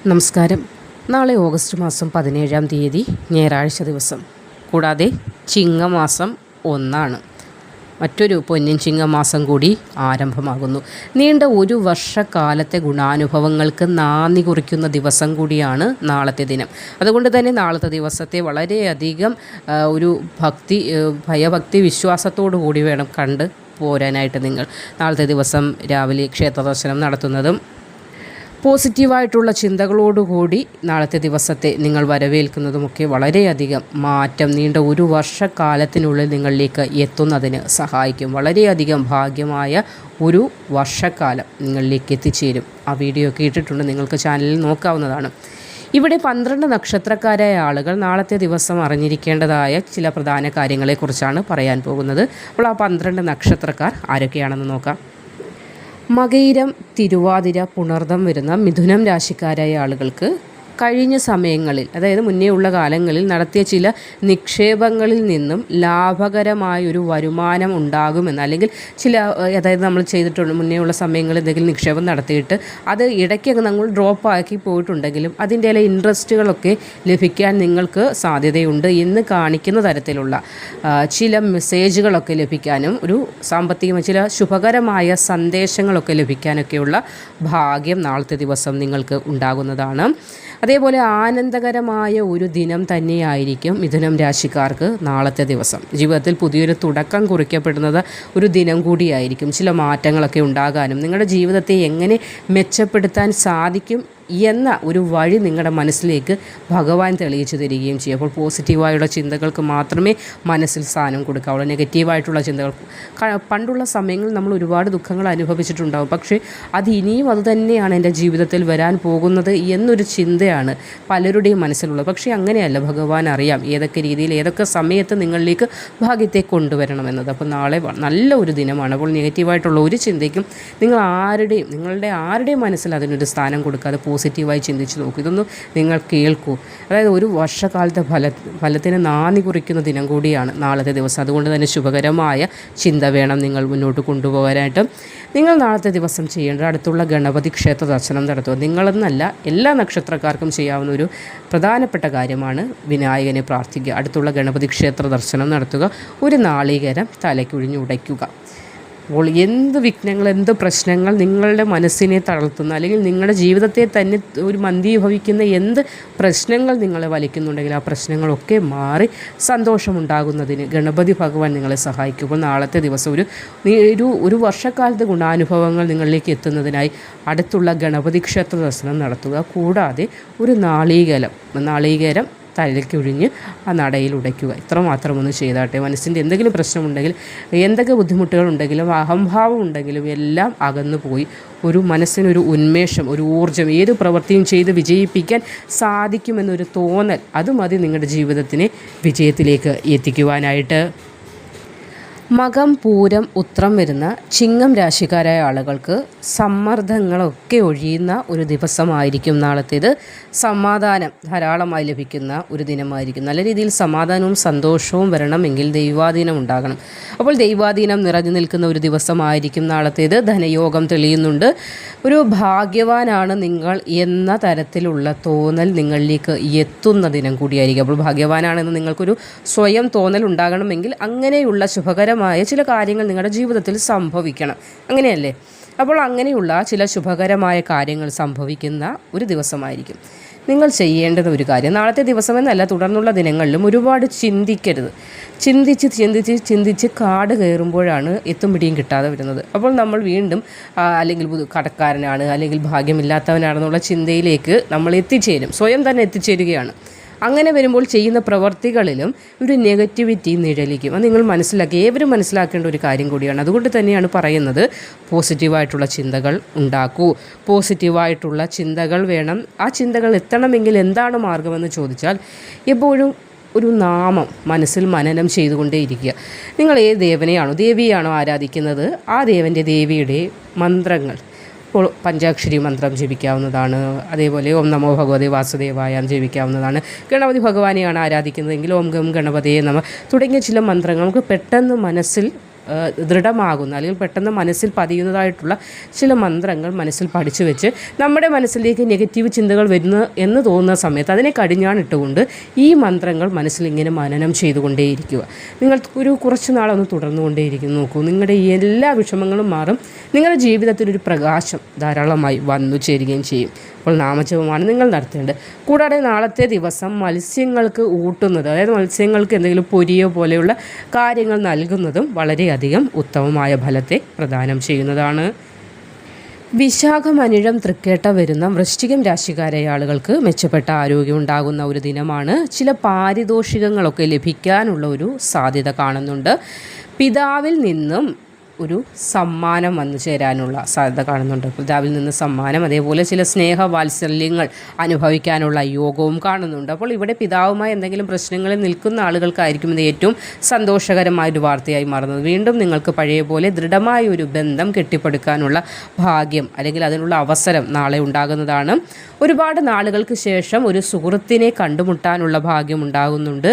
നമസ്കാരം. നാളെ ഓഗസ്റ്റ് മാസം 17-ാം തീയതി ഞായറാഴ്ച ദിവസം, കൂടാതെ ചിങ്ങമാസം 1 മറ്റൊരു പൊന്നിൻ ചിങ്ങമാസം കൂടി ആരംഭമാകുന്നു. നീണ്ട ഒരു വർഷക്കാലത്തെ ഗുണാനുഭവങ്ങൾക്ക് നാന്ദി കുറിക്കുന്ന ദിവസം കൂടിയാണ് നാളത്തെ ദിനം. അതുകൊണ്ട് തന്നെ നാളത്തെ ദിവസത്തെ വളരെയധികം ഒരു ഭയഭക്തി വിശ്വാസത്തോടു കൂടി വേണം കണ്ട് പോരാനായിട്ട്. നിങ്ങൾ നാളത്തെ ദിവസം രാവിലെ ക്ഷേത്ര ദർശനം നടത്തുന്നതും പോസിറ്റീവായിട്ടുള്ള ചിന്തകളോടുകൂടി നാളത്തെ ദിവസത്തെ നിങ്ങൾ വരവേൽക്കുന്നതുമൊക്കെ വളരെയധികം മാറ്റം നീണ്ട ഒരു വർഷക്കാലത്തിനുള്ളിൽ നിങ്ങളിലേക്ക് എത്തുന്നതിന് സഹായിക്കും. വളരെയധികം ഭാഗ്യമായ ഒരു വർഷക്കാലം നിങ്ങളിലേക്ക് എത്തിച്ചേരും. ആ വീഡിയോ ഒക്കെ ഇട്ടിട്ടുണ്ട്, നിങ്ങൾക്ക് ചാനലിൽ നോക്കാവുന്നതാണ്. ഇവിടെ 12 നക്ഷത്രക്കാരായ ആളുകൾ നാളത്തെ ദിവസം അറിഞ്ഞിരിക്കേണ്ടതായ ചില പ്രധാന കാര്യങ്ങളെക്കുറിച്ചാണ് പറയാൻ പോകുന്നത്. അപ്പോൾ ആ 12 നക്ഷത്രക്കാർ ആരൊക്കെയാണെന്ന് നോക്കാം. മകയിരം, തിരുവാതിര, പുണർദം വരുന്ന മിഥുനം രാശിക്കാരായ ആളുകൾക്ക് കഴിഞ്ഞ സമയങ്ങളിൽ, അതായത് മുന്നേ ഉള്ള കാലങ്ങളിൽ നടത്തിയ ചില നിക്ഷേപങ്ങളിൽ നിന്നും ലാഭകരമായൊരു വരുമാനം ഉണ്ടാകുമെന്ന്, അല്ലെങ്കിൽ അതായത് നമ്മൾ ചെയ്തിട്ടുള്ള മുന്നേ ഉള്ള സമയങ്ങളിൽ എന്തെങ്കിലും നിക്ഷേപം നടത്തിയിട്ട് അത് ഇടയ്ക്കൊക്കെ നമ്മൾ ഡ്രോപ്പ് ആക്കി പോയിട്ടുണ്ടെങ്കിലും അതിൻ്റെ എല്ലാ ഇൻട്രസ്റ്റുകളൊക്കെ ലഭിക്കാൻ നിങ്ങൾക്ക് സാധ്യതയുണ്ട് എന്ന് കാണിക്കുന്ന തരത്തിലുള്ള ചില മെസ്സേജുകളൊക്കെ ലഭിക്കാനും ഒരു സാമ്പത്തികമായ ചില ശുഭകരമായ സന്ദേശങ്ങളൊക്കെ ലഭിക്കാനൊക്കെയുള്ള ഭാഗ്യം നാളത്തെ ദിവസം നിങ്ങൾക്ക് ഉണ്ടാകുന്നതാണ്. അതേപോലെ ആനന്ദകരമായ ഒരു ദിനം തന്നെയായിരിക്കും മിഥുനം രാശിക്കാർക്ക് നാളത്തെ ദിവസം. ജീവിതത്തിൽ പുതിയൊരു തുടക്കം കുറിക്കപ്പെടുന്നത് ഒരു ദിനം കൂടിയായിരിക്കും. ചില മാറ്റങ്ങളൊക്കെ ഉണ്ടാകാനും നിങ്ങളുടെ ജീവിതത്തെ എങ്ങനെ മെച്ചപ്പെടുത്താൻ സാധിക്കും എന്ന ഒരു വഴി നിങ്ങളുടെ മനസ്സിലേക്ക് ഭഗവാൻ തെളിയിച്ചു തരികയും ചെയ്യും. അപ്പോൾ പോസിറ്റീവായുള്ള ചിന്തകൾക്ക് മാത്രമേ മനസ്സിൽ സ്ഥാനം കൊടുക്കാവുള്ളൂ. നെഗറ്റീവായിട്ടുള്ള ചിന്തകൾ, പണ്ടുള്ള സമയങ്ങളിൽ നമ്മൾ ഒരുപാട് ദുഃഖങ്ങൾ അനുഭവിച്ചിട്ടുണ്ടാകും, പക്ഷേ അത് ഇനിയും അതുതന്നെയാണ് എൻ്റെ ജീവിതത്തിൽ വരാൻ പോകുന്നത് എന്നൊരു ചിന്തയാണ് പലരുടെയും മനസ്സിലുള്ളത്. പക്ഷേ അങ്ങനെയല്ല, ഭഗവാൻ അറിയാം ഏതൊക്കെ രീതിയിൽ ഏതൊക്കെ സമയത്ത് നിങ്ങളിലേക്ക് ഭാഗ്യത്തെ കൊണ്ടുവരണമെന്നത്. അപ്പോൾ നാളെ നല്ല ഒരു ദിനമാണ്. അപ്പോൾ നെഗറ്റീവായിട്ടുള്ള ഒരു ചിന്തയ്ക്കും നിങ്ങളുടെ ആരുടെയും മനസ്സിൽ അതിനൊരു സ്ഥാനം കൊടുക്കാതെ പോസിറ്റീവായി ചിന്തിച്ച് നോക്കൂ. ഇതൊന്നും നിങ്ങൾ കേൾക്കൂ. അതായത് ഒരു വർഷക്കാലത്തെ ഫലത്തിന് നാന്ദി കുറിക്കുന്ന ദിനം കൂടിയാണ് നാളത്തെ ദിവസം. അതുകൊണ്ട് തന്നെ ശുഭകരമായ ചിന്ത വേണം നിങ്ങൾ മുന്നോട്ട് കൊണ്ടുപോകാനായിട്ട്. നിങ്ങൾ നാളത്തെ ദിവസം ചെയ്യേണ്ടത് അടുത്തുള്ള ഗണപതി ക്ഷേത്ര ദർശനം നടത്തുക. നിങ്ങളെന്നല്ല, എല്ലാ നക്ഷത്രക്കാർക്കും ചെയ്യാവുന്ന ഒരു പ്രധാനപ്പെട്ട കാര്യമാണ് വിനായകനെ പ്രാർത്ഥിക്കുക. അടുത്തുള്ള ഗണപതി ക്ഷേത്ര ദർശനം നടത്തുക. ഒരു നാളികേരം തലയ്ക്കുഴിഞ്ഞുടയ്ക്കുക. അപ്പോൾ എന്ത് വിഘ്നങ്ങൾ, എന്ത് പ്രശ്നങ്ങൾ നിങ്ങളുടെ മനസ്സിനെ തളർത്തുന്ന, അല്ലെങ്കിൽ നിങ്ങളുടെ ജീവിതത്തെ തന്നെ ഒരു മന്ദീഭവിക്കുന്ന എന്ത് പ്രശ്നങ്ങൾ നിങ്ങളെ വലിക്കുന്നുണ്ടെങ്കിൽ ആ പ്രശ്നങ്ങളൊക്കെ മാറി സന്തോഷമുണ്ടാകുന്നതിന് ഗണപതി ഭഗവാൻ നിങ്ങളെ സഹായിക്കും. അപ്പോൾ നാളത്തെ ദിവസം ഒരു വർഷക്കാലത്തെ ഗുണാനുഭവങ്ങൾ നിങ്ങളിലേക്ക് എത്തുന്നതിനായി അടുത്തുള്ള ഗണപതി ക്ഷേത്ര ദർശനം നടത്തുക. കൂടാതെ ഒരു നാളികേരം തലയ്ക്കൊഴിഞ്ഞ് ആ നടയിൽ ഉടയ്ക്കുക. ഇത്രമാത്രം ഒന്ന് ചെയ്താട്ടെ. മനസ്സിൻ്റെ എന്തെങ്കിലും പ്രശ്നമുണ്ടെങ്കിൽ, എന്തൊക്കെ ബുദ്ധിമുട്ടുകളുണ്ടെങ്കിലും, അഹംഭാവം ഉണ്ടെങ്കിലും എല്ലാം അകന്നു പോയി ഒരു മനസ്സിനൊരു ഉന്മേഷം, ഒരു ഊർജ്ജം, ഏത് പ്രവൃത്തിയും ചെയ്ത് വിജയിപ്പിക്കാൻ സാധിക്കുമെന്നൊരു തോന്നൽ, അത് മതി നിങ്ങളുടെ ജീവിതത്തിനെ വിജയത്തിലേക്ക് എത്തിക്കുവാനായിട്ട്. മകം, പൂരം, ഉത്രം വരുന്ന ചിങ്ങം രാശിക്കാരായ ആളുകൾക്ക് സമ്മർദ്ദങ്ങളൊക്കെ ഒഴിയുന്ന ഒരു ദിവസമായിരിക്കും നാളത്തേത്. സമാധാനം ധാരാളമായി ലഭിക്കുന്ന ഒരു ദിനമായിരിക്കും. നല്ല രീതിയിൽ സമാധാനവും സന്തോഷവും വരണമെങ്കിൽ ദൈവാധീനം ഉണ്ടാകണം. അപ്പോൾ ദൈവാധീനം നിറഞ്ഞു നിൽക്കുന്ന ഒരു ദിവസമായിരിക്കും നാളത്തേത്. ധനയോഗം തെളിയുന്നുണ്ട്. ഒരു ഭാഗ്യവാനാണ് നിങ്ങൾ എന്ന തരത്തിലുള്ള തോന്നൽ നിങ്ങളിലേക്ക് എത്തുന്ന ദിനം കൂടിയായിരിക്കും. അപ്പോൾ ഭാഗ്യവാനാണെന്ന് നിങ്ങൾക്കൊരു സ്വയം തോന്നൽ ഉണ്ടാകണമെങ്കിൽ അങ്ങനെയുള്ള ശുഭകരമായ ചില കാര്യങ്ങൾ നിങ്ങളുടെ ജീവിതത്തിൽ സംഭവിക്കണം. അങ്ങനെയല്ലേ? അപ്പോൾ അങ്ങനെയുള്ള ചില ശുഭകരമായ കാര്യങ്ങൾ സംഭവിക്കുന്ന ഒരു ദിവസമായിരിക്കും. നിങ്ങൾ ചെയ്യേണ്ടത് ഒരു കാര്യം, നാളത്തെ ദിവസമെന്നല്ല തുടർന്നുള്ള ദിനങ്ങളിലും ഒരുപാട് ചിന്തിക്കരുത്. ചിന്തിച്ച് കാട് കയറുമ്പോഴാണ് എത്തും പിടിയും കിട്ടാതെ വരുന്നത്. അപ്പോൾ നമ്മൾ വീണ്ടും അല്ലെങ്കിൽ കടക്കാരനാണ്, അല്ലെങ്കിൽ ഭാഗ്യമില്ലാത്തവനാണെന്നുള്ള ചിന്തയിലേക്ക് നമ്മൾ എത്തിച്ചേരും, സ്വയം തന്നെ എത്തിച്ചേരുകയാണ്. അങ്ങനെ വരുമ്പോൾ ചെയ്യുന്ന പ്രവർത്തികളിലും ഒരു നെഗറ്റിവിറ്റി നിഴലിക്കും. അത് നിങ്ങൾ ഏവരും മനസ്സിലാക്കേണ്ട ഒരു കാര്യം കൂടിയാണ്. അതുകൊണ്ട് തന്നെയാണ് പറയുന്നത്, പോസിറ്റീവായിട്ടുള്ള ചിന്തകൾ ഉണ്ടാക്കൂ. പോസിറ്റീവായിട്ടുള്ള ചിന്തകൾ വേണം. ആ ചിന്തകൾ എത്തണമെങ്കിൽ എന്താണ് മാർഗമെന്ന് ചോദിച്ചാൽ എപ്പോഴും ഒരു നാമം മനസ്സിൽ മനനം ചെയ്തുകൊണ്ടേയിരിക്കുക. നിങ്ങൾ ഏത് ദേവിയാണോ ആരാധിക്കുന്നത്, ആ ദേവിയുടെ മന്ത്രങ്ങൾ, ഇപ്പോൾ പഞ്ചാക്ഷരി മന്ത്രം ജപിക്കാവുന്നതാണ്. അതേപോലെ ഓം നമോ ഭഗവതേ വാസുദേവായ ജപിക്കാവുന്നതാണ്. ഗണപതി ഭഗവാനെയാണ് ആരാധിക്കുന്നതെങ്കിൽ ഓം ഗം ഗണപതിയെ നമ തുടങ്ങിയ ചില മന്ത്രങ്ങൾ നമുക്ക് പെട്ടെന്ന് മനസ്സിൽ ദൃഢമാകുന്ന അല്ലെങ്കിൽ പെട്ടെന്ന് മനസ്സിൽ പതിയുന്നതായിട്ടുള്ള ചില മന്ത്രങ്ങൾ മനസ്സിൽ പഠിച്ചു വെച്ച് നമ്മുടെ മനസ്സിലേക്ക് നെഗറ്റീവ് ചിന്തകൾ വരുന്നു എന്ന് തോന്നുന്ന സമയത്ത് അതിനെ കടിഞ്ഞാണിട്ടുകൊണ്ട് ഈ മന്ത്രങ്ങൾ മനസ്സിൽ ഇങ്ങനെ മനനം ചെയ്തുകൊണ്ടേയിരിക്കുക. നിങ്ങൾ കുറച്ച് നാളൊന്ന് തുടർന്നുകൊണ്ടേയിരിക്കും. നോക്കൂ, നിങ്ങളുടെ എല്ലാ വിഷമങ്ങളും മാറും. നിങ്ങളുടെ ജീവിതത്തിലൊരു പ്രകാശം ധാരാളമായി വന്നു ചേരുകയും ചെയ്യും. അപ്പോൾ നാമജപമാണ് നിങ്ങൾ നടത്തേണ്ടത്. കൂടാതെ നാളത്തെ ദിവസം മത്സ്യങ്ങൾക്ക് ഊട്ടുന്നത്, അതായത് മത്സ്യങ്ങൾക്ക് എന്തെങ്കിലും പൊരിയോ പോലെയുള്ള കാര്യങ്ങൾ നൽകുന്നതും വളരെയധികം ഉത്തമമായ ഫലത്തെ പ്രദാനം ചെയ്യുന്നതാണ്. വിശാഖം, അനിഴം, തൃക്കേട്ട വരുന്ന വൃശ്ചികം രാശിക്കാരായ ആളുകൾക്ക് മെച്ചപ്പെട്ട ആരോഗ്യം ഉണ്ടാകുന്ന ഒരു ദിനമാണ്. ചില പാരിതോഷികങ്ങളൊക്കെ ലഭിക്കാനുള്ള ഒരു സാധ്യത കാണുന്നുണ്ട്. പിതാവിൽ നിന്നും ഒരു സമ്മാനം വന്നു ചേരാനുള്ള സാധ്യത കാണുന്നുണ്ട്. പിതാവിൽ നിന്ന് സമ്മാനം, അതേപോലെ ചില സ്നേഹവാത്സല്യങ്ങൾ അനുഭവിക്കാനുള്ള യോഗവും കാണുന്നുണ്ട്. അപ്പോൾ ഇവിടെ പിതാവുമായി എന്തെങ്കിലും പ്രശ്നങ്ങളിൽ നിൽക്കുന്ന ആളുകൾക്കായിരിക്കും ഇത് ഏറ്റവും സന്തോഷകരമായൊരു വാർത്തയായി മാറുന്നത്. വീണ്ടും നിങ്ങൾക്ക് പഴയ പോലെ ദൃഢമായ ഒരു ബന്ധം കെട്ടിപ്പടുക്കാനുള്ള ഭാഗ്യം അല്ലെങ്കിൽ അതിനുള്ള അവസരം നാളെ ഉണ്ടാകുന്നതാണ്. ഒരുപാട് നാളുകൾക്ക് ശേഷം ഒരു സുഹൃത്തിനെ കണ്ടുമുട്ടാനുള്ള ഭാഗ്യം ഉണ്ടാകുന്നുണ്ട്.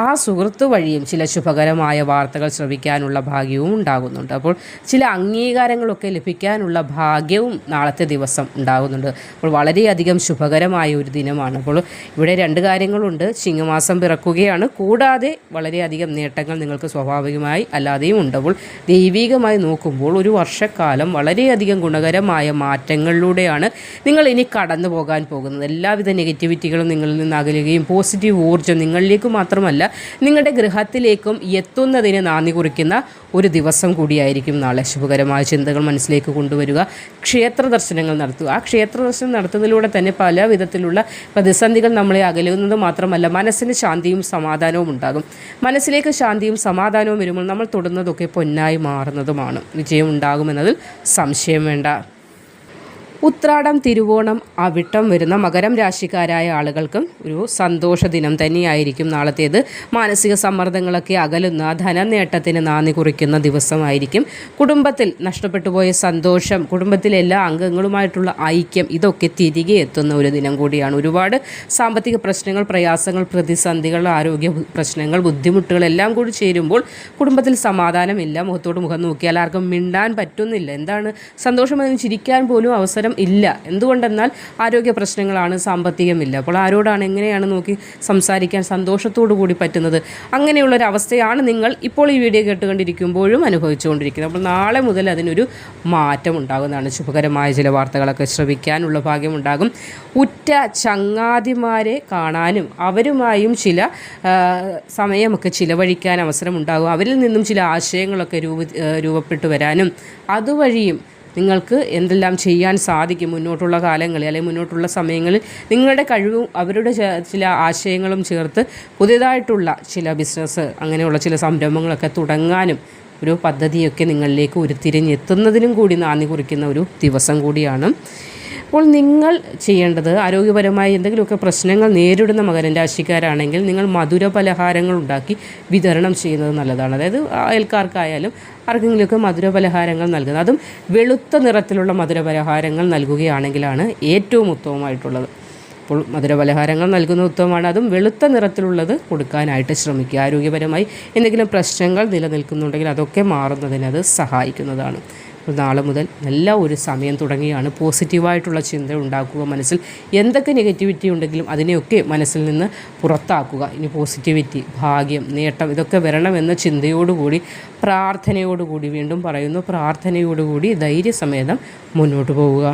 ആ സുഹൃത്ത് വഴിയും ചില ശുഭകരമായ വാർത്തകൾ ശ്രവിക്കാനുള്ള ഭാഗ്യവും ഉണ്ടാകുന്നുണ്ട്. അപ്പോൾ ചില അംഗീകാരങ്ങളൊക്കെ ലഭിക്കാനുള്ള ഭാഗ്യവും നാളത്തെ ദിവസം ഉണ്ടാകുന്നുണ്ട്. അപ്പോൾ വളരെയധികം ശുഭകരമായ ഒരു ദിനമാണ്. അപ്പോൾ ഇവിടെ രണ്ട് കാര്യങ്ങളുണ്ട്. ചിങ്ങമാസം പിറക്കുകയാണ്, കൂടാതെ വളരെയധികം നേട്ടങ്ങൾ നിങ്ങൾക്ക് സ്വാഭാവികമായി അല്ലാതെയും ഉണ്ട്. അപ്പോൾ ദൈവികമായി നോക്കുമ്പോൾ ഒരു വർഷക്കാലം വളരെയധികം ഗുണകരമായ മാറ്റങ്ങളിലൂടെയാണ് നിങ്ങൾ ഇനി കടന്നു പോകാൻ പോകുന്നത്. എല്ലാവിധ നെഗറ്റിവിറ്റികളും നിങ്ങളിൽ നിന്ന് അകലുകയും പോസിറ്റീവ് ഊർജ്ജം നിങ്ങളിലേക്ക് മാത്രമല്ല നിങ്ങളുടെ ഗൃഹത്തിലേക്കും എത്തുന്നതിന് നാന്ദി കുറിക്കുന്ന ഒരു ദിവസം കൂടിയായിരിക്കും നാളെ. ശുഭകരമായ ചിന്തകൾ മനസ്സിലേക്ക് കൊണ്ടുവരിക, ക്ഷേത്ര ദർശനങ്ങൾ നടത്തുക. ആ ക്ഷേത്ര ദർശനം നടത്തുന്നതിലൂടെ തന്നെ പല വിധത്തിലുള്ള പ്രതിസന്ധികൾ നമ്മളെ അകലുന്നത് മാത്രമല്ല, മനസ്സിന് ശാന്തിയും സമാധാനവും ഉണ്ടാകും. മനസ്സിലേക്ക് ശാന്തിയും സമാധാനവും വരുമ്പോൾ നമ്മൾ തൊടുന്നതൊക്കെ പൊന്നായി മാറുന്നതുമാണ്. വിജയം ഉണ്ടാകുമെന്നതിൽ സംശയം വേണ്ട. ഉത്രാടം, തിരുവോണം, അവിട്ടം വരുന്ന മകരം രാശിക്കാരായ ആളുകൾക്കും ഒരു സന്തോഷ ദിനം തന്നെയായിരിക്കും നാളത്തേത്. മാനസിക സമ്മർദ്ദങ്ങളൊക്കെ അകലുന്ന ധനനേട്ടത്തിന് നാന്ദി കുറിക്കുന്ന ദിവസമായിരിക്കും. കുടുംബത്തിൽ നഷ്ടപ്പെട്ടു പോയ സന്തോഷം, കുടുംബത്തിലെ എല്ലാ അംഗങ്ങളുമായിട്ടുള്ള ഐക്യം, ഇതൊക്കെ തിരികെ എത്തുന്ന ഒരു ദിനം കൂടിയാണ്. ഒരുപാട് സാമ്പത്തിക പ്രശ്നങ്ങൾ, പ്രയാസങ്ങൾ, പ്രതിസന്ധികൾ, ആരോഗ്യ പ്രശ്നങ്ങൾ, ബുദ്ധിമുട്ടുകൾ എല്ലാം കൂടി ചേരുമ്പോൾ കുടുംബത്തിൽ സമാധാനമില്ല. മുഖത്തോട് മുഖം നോക്കിയാൽ ആർക്കും മിണ്ടാൻ പറ്റുന്നില്ല. എന്താണ് സന്തോഷമെന്ന് ചിരിക്കാൻ പോലും അവസരം ഇല്ല. എന്തുകൊണ്ടെന്നാൽ ആരോഗ്യ പ്രശ്നങ്ങളാണ്, സാമ്പത്തികമില്ല. അപ്പോൾ ആരോടാണ്, എങ്ങനെയാണ് നോക്കി സംസാരിക്കാൻ സന്തോഷത്തോടു കൂടി പറ്റുന്നത്? അങ്ങനെയുള്ളൊരവസ്ഥയാണ് നിങ്ങൾ ഇപ്പോൾ ഈ വീഡിയോ കേട്ടുകൊണ്ടിരിക്കുമ്പോഴും അനുഭവിച്ചുകൊണ്ടിരിക്കുന്നത്. അപ്പോൾ നാളെ മുതൽ അതിനൊരു മാറ്റം ഉണ്ടാകുന്നതാണ്. ശുഭകരമായ ചില വാർത്തകളൊക്കെ ശ്രവിക്കാനുള്ള ഭാഗ്യമുണ്ടാകും. ഉറ്റ ചങ്ങാതിമാരെ കാണാനും അവരുമായും ചില സമയമൊക്കെ ചിലവഴിക്കാൻ അവസരമുണ്ടാകും. അവരിൽ നിന്നും ചില ആശയങ്ങളൊക്കെ രൂപപ്പെട്ടു വരാനും അതുവഴിയും നിങ്ങൾക്ക് എന്തെല്ലാം ചെയ്യാൻ സാധിക്കും മുന്നോട്ടുള്ള കാലങ്ങളിൽ അല്ലെങ്കിൽ മുന്നോട്ടുള്ള സമയങ്ങളിൽ നിങ്ങളുടെ കഴിവും അവരുടെ ചില ആശയങ്ങളും ചേർത്ത് പുതിയതായിട്ടുള്ള ചില ബിസിനസ്, അങ്ങനെയുള്ള ചില സംരംഭങ്ങളൊക്കെ തുടങ്ങാനും ഒരു പദ്ധതിയൊക്കെ നിങ്ങളിലേക്ക് ഉരുത്തിരിഞ്ഞെത്തുന്നതിനും കൂടി നാന്ദി കുറിക്കുന്ന ഒരു ദിവസം കൂടിയാണ്. അപ്പോൾ നിങ്ങൾ ചെയ്യേണ്ടത്, ആരോഗ്യപരമായി എന്തെങ്കിലുമൊക്കെ പ്രശ്നങ്ങൾ നേരിടുന്ന മകരം രാശിക്കാരാണെങ്കിൽ നിങ്ങൾ മധുര പലഹാരങ്ങൾ ഉണ്ടാക്കി വിതരണം ചെയ്യുന്നത് നല്ലതാണ്. അതായത് അയൽക്കാർക്കായാലും ആർക്കെങ്കിലുമൊക്കെ മധുര പലഹാരങ്ങൾ നൽകുന്നത്, അതും വെളുത്ത നിറത്തിലുള്ള മധുര പലഹാരങ്ങൾ നൽകുകയാണെങ്കിലാണ് ഏറ്റവും ഉത്തമമായിട്ടുള്ളത്. അപ്പോൾ മധുര പലഹാരങ്ങൾ നൽകുന്നത് ഉത്തമമാണ്. അതും വെളുത്ത നിറത്തിലുള്ളത് കൊടുക്കാനായിട്ട് ശ്രമിക്കുക. ആരോഗ്യപരമായി എന്തെങ്കിലും പ്രശ്നങ്ങൾ നിലനിൽക്കുന്നുണ്ടെങ്കിൽ അതൊക്കെ മാറുന്നതിന് അത് സഹായിക്കുന്നതാണ്. നാളെ മുതൽ നല്ല ഒരു സമയം തുടങ്ങിയാണ്. പോസിറ്റീവായിട്ടുള്ള ചിന്ത ഉണ്ടാക്കുക. മനസ്സിൽ എന്തൊക്കെ നെഗറ്റിവിറ്റി ഉണ്ടെങ്കിലും അതിനെയൊക്കെ മനസ്സിൽ നിന്ന് പുറത്താക്കുക. ഇനി പോസിറ്റിവിറ്റി, ഭാഗ്യം, നേട്ടം ഇതൊക്കെ വരണമെന്ന ചിന്തയോടുകൂടി, പ്രാർത്ഥനയോടുകൂടി, വീണ്ടും പറയുന്നു, പ്രാർത്ഥനയോടുകൂടി ധൈര്യസമേതം മുന്നോട്ട് പോവുക.